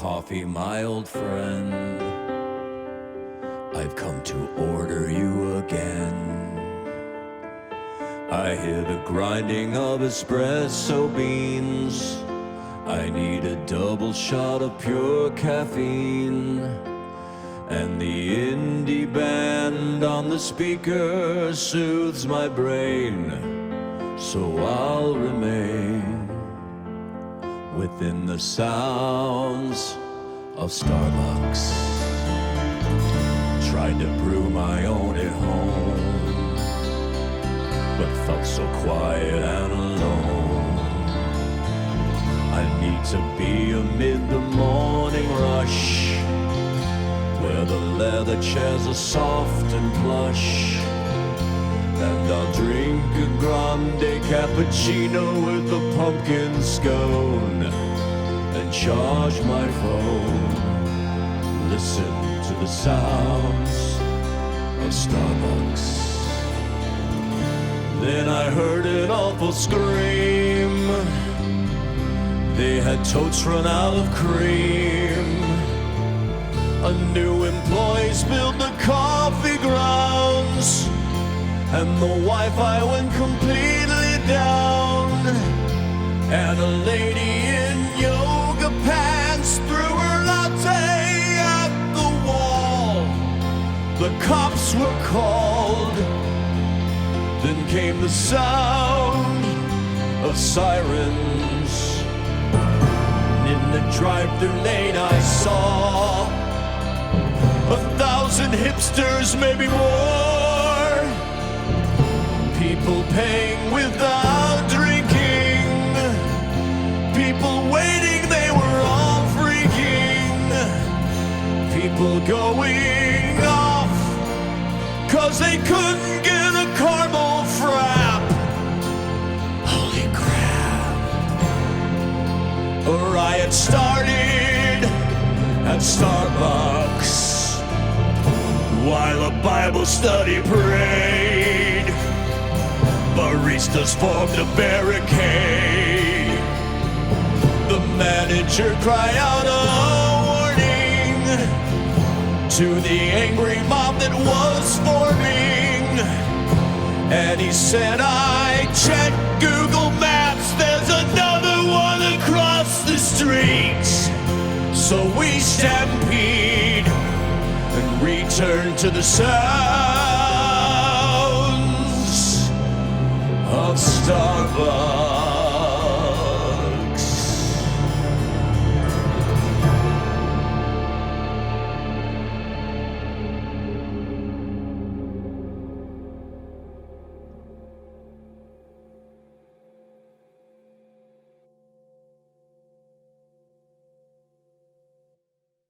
coffee, my old friend. I've come to order you again. I hear the grinding of espresso beans. I need a double shot of pure caffeine. And the indie band on the speaker soothes my brain. So I'll remain within the sounds of Starbucks. Tried to brew my own at home, but felt so quiet and alone. I need to be amid the morning rush, where the leather chairs are soft and plush. And I'll drink a grande cappuccino with a pumpkin scone and charge my phone. Listen to the sounds of Starbucks. Then I heard an awful scream. They had totes run out of cream. A new employee spilled the coffee grounds, and the Wi-Fi went completely down. And a lady in yoga pants threw her latte at the wall. The cops were called. Then came the sound of sirens. In the drive-thru lane I saw 1,000 hipsters, maybe more. People paying without drinking. People waiting, they were all freaking. People going off 'cause they couldn't get a caramel frap. Holy crap. A riot started at Starbucks while a Bible study prayed. Baristas formed a barricade. The manager cried out a warning to the angry mob that was forming. And he said, I checked Google Maps, there's another one across the street. So we stampede and return to the sounds of Starbucks.